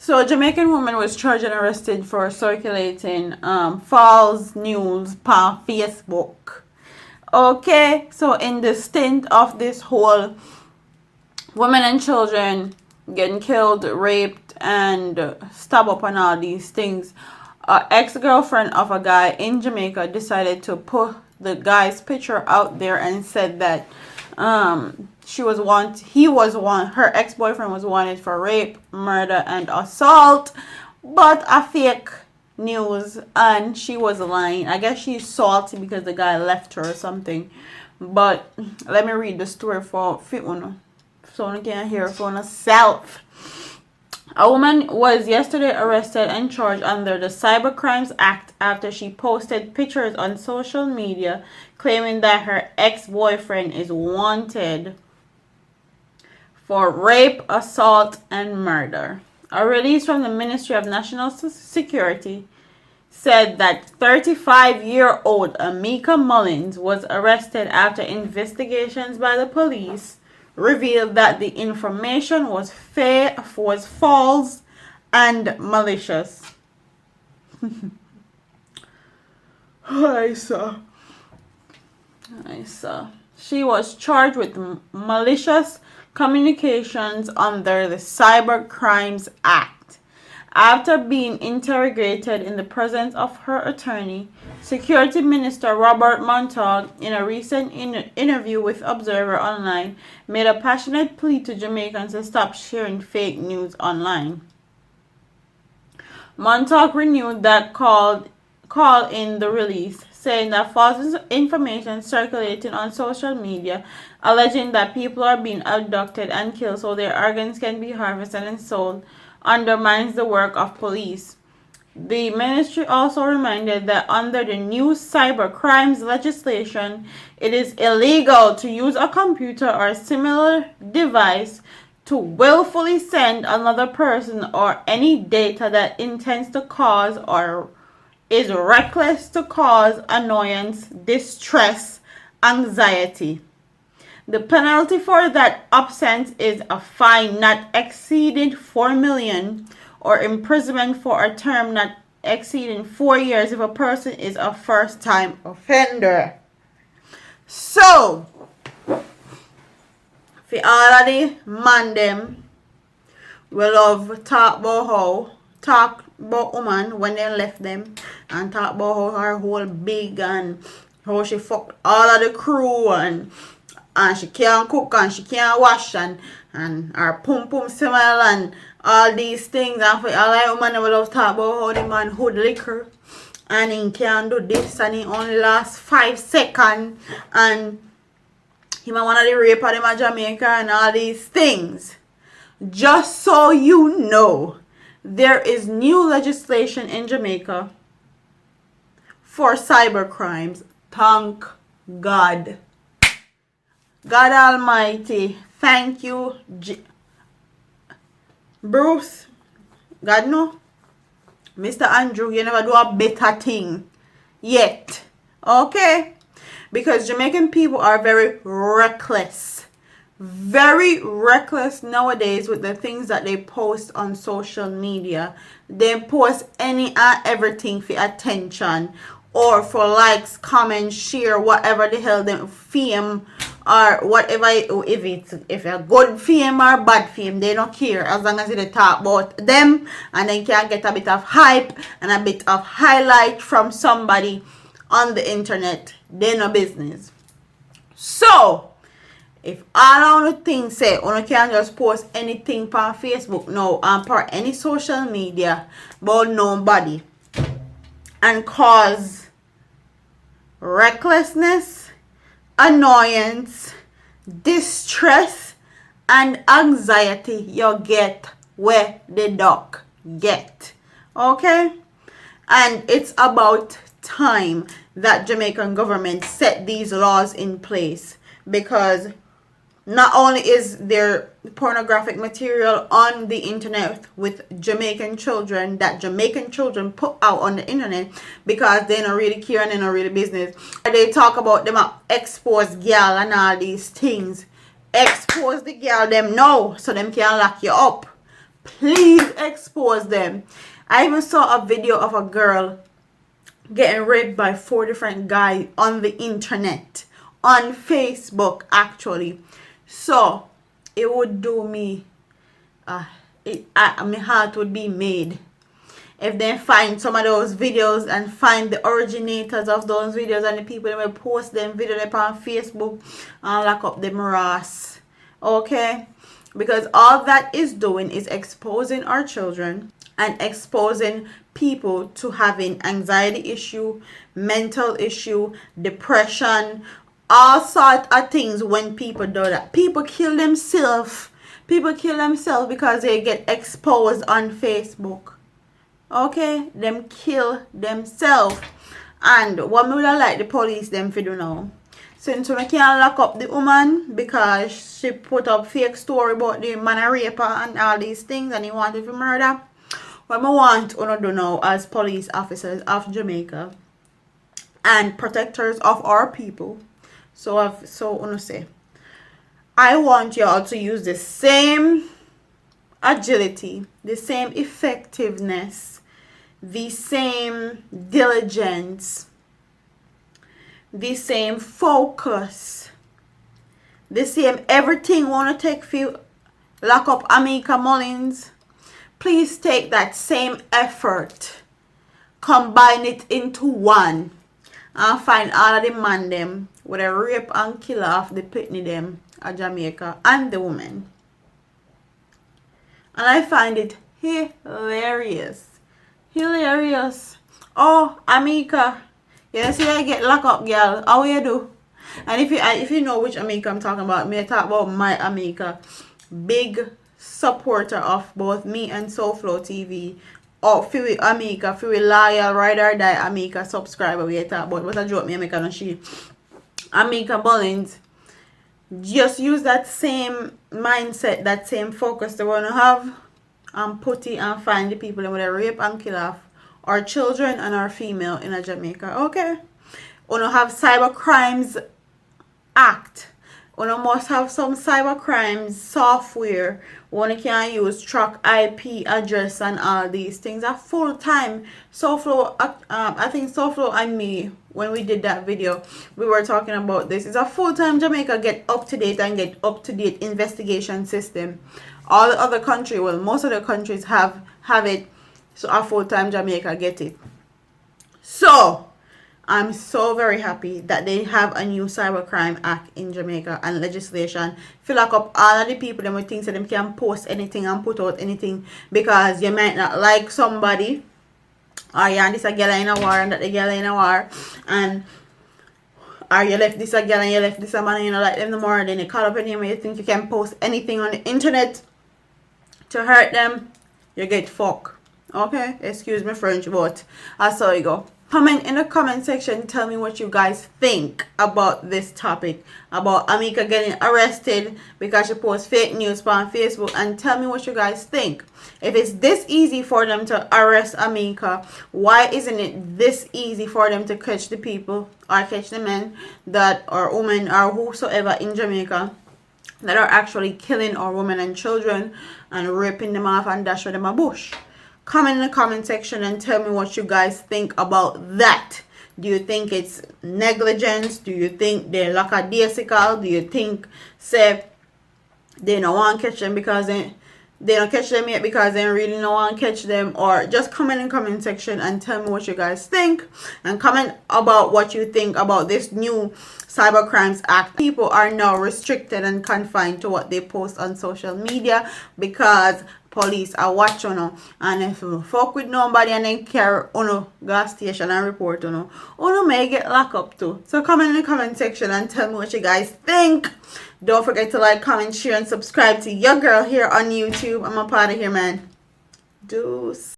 So, a Jamaican woman was charged and arrested for circulating false news on Facebook. Okay, so in the stint of this whole women and children getting killed, raped, and stabbed up and all these things, an ex-girlfriend of a guy in Jamaica decided to put the guy's picture out there and said that her ex-boyfriend was wanted for rape, murder, and assault, but a fake news, and she was lying. I guess she's salty because the guy left her or something. But let me read the story for Fituno, so you can hear for yourself. A woman was yesterday arrested and charged under the Cybercrimes Act after she posted pictures on social media claiming that her ex-boyfriend is wanted for rape, assault, and murder. A release from the Ministry of National Security said that 35-year-old Amika Mullins was arrested after investigations by the police revealed that the information was false and malicious. I saw. She was charged with malicious communications under the Cybercrimes Act. After being interrogated in the presence of her attorney, Security Minister Robert Montague, in a recent interview with Observer Online, made a passionate plea to Jamaicans to stop sharing fake news online. Montague renewed that call in the release, saying that false information circulating on social media alleging that people are being abducted and killed so their organs can be harvested and sold undermines the work of police. The ministry also reminded that under the new cyber crimes legislation, it is illegal to use a computer or similar device to willfully send another person or any data that intends to cause or is reckless to cause annoyance, distress, anxiety. The penalty for that offense is a fine not exceeding $4 million or imprisonment for a term not exceeding 4 years if a person is a first-time offender. So, for all of the man them, we love talk about woman when they left them, and talk about how her whole big and how she fucked all of the crew and she can't cook and she can't wash and her pum pum smell and all these things. And for all the woman we love talk about how the man hood liquor and he can't do this and he only lasts 5 seconds and he might want to rape of them in Jamaica and all these things. Just so you know, there is new legislation in Jamaica for cyber crimes. Thank God. God Almighty. Thank you, Bruce. God no. Mr. Andrew, you never do a better thing yet. Okay? Because Jamaican people are very reckless. Very reckless nowadays with the things that they post on social media. They post any and everything for attention or for likes, comments, share, whatever the hell them fame or whatever. If a good fame or bad fame, they don't care as long as they talk about them and then can get a bit of hype and a bit of highlight from somebody on the internet. They no business. So if all of the things say, you can just post anything on Facebook now and on any social media about nobody and cause recklessness, annoyance, distress, and anxiety, you get where the duck get. Okay? And it's about time that Jamaican government set these laws in place, because not only is there pornographic material on the internet with Jamaican children that Jamaican children put out on the internet because they don't really care and they don't really business. They talk about them expose girl and all these things. Expose the girl them now so them can lock you up. Please expose them. I even saw a video of a girl getting raped by 4 different guys on the internet, on Facebook actually. So it would do me, my heart would be made if they find some of those videos and find the originators of those videos and the people that will post them videos on Facebook and lock up them ass. Okay? Because all that is doing is exposing our children and exposing people to having anxiety issue, mental issue, depression, all sorts of things when people do that. People kill themselves. People kill themselves because they get exposed on Facebook. Okay? Them kill themselves. And what would I like the police them to do now? Since we can't lock up the woman because she put up fake story about the man a rape her and all these things and he wanted to murder. What I want to do now as police officers of Jamaica and protectors of our people, I want y'all to use the same agility, the same effectiveness, the same diligence, the same focus, the same everything want to take for you, lock up Amika Mullins. Please take that same effort, combine it into one, and find all of the man them with a rape and kill off the pitney them at Jamaica and the woman. And I find it hilarious. Hilarious. Oh, Amika, you see I get locked up, girl. How you do? And if you know which Amika I'm talking about, me talk about my Amika. Big supporter of both me and SoFlo TV. Or for Amika, for loyal ride or die Amika subscriber we talk about. What a joke me Amika no she. Amika Mullins. Just use that same mindset, that same focus they want to have and put it and find the people that want to rape and kill off our children and our female in Jamaica. Okay? We don't have cyber crimes act. We must have some cyber crimes software. One can use track IP address and all these things. A full time. SoFlo, I think SoFlo and me, when we did that video, we were talking about this. It's a full time Jamaica get up to date and get up to date investigation system. All the other countries, well, most of the countries have it. So a full time Jamaica get it. So I'm so very happy that they have a new cybercrime act in Jamaica and legislation. Fill lock up all of the people that would think that them can post anything and put out anything because you might not like somebody. Or you and this a girl in a war and that the girl in a war. And or you left this a girl and you left this a man and you know like them no more. Then you call up on him and you think you can post anything on the internet to hurt them. You get fucked. Okay? Excuse me French, but that's how you go. Comment in the comment section, tell me what you guys think about this topic, about Amika getting arrested because she posts fake news on Facebook, and tell me what you guys think. If it's this easy for them to arrest Amika, why isn't it this easy for them to catch the people or catch the men that or women or whosoever in Jamaica that are actually killing our women and children and ripping them off and dashing them a bush? Comment in the comment section and tell me what you guys think about that. Do you think it's negligence? Do you think they're lackadaisical? Do you think say they don't want to catch them because they don't catch them yet because they really don't want to catch them? Or just comment in the comment section and tell me what you guys think, and comment about what you think about this new Cyber Crimes Act. People are now restricted and confined to what they post on social media because police are watching you, and if you fuck with nobody and then carry on gas station and report you may get locked up too. So comment in the comment section and tell me what you guys think. Don't forget to like, comment, share, and subscribe to your girl here on YouTube. I'm a part of here, man. Deuce.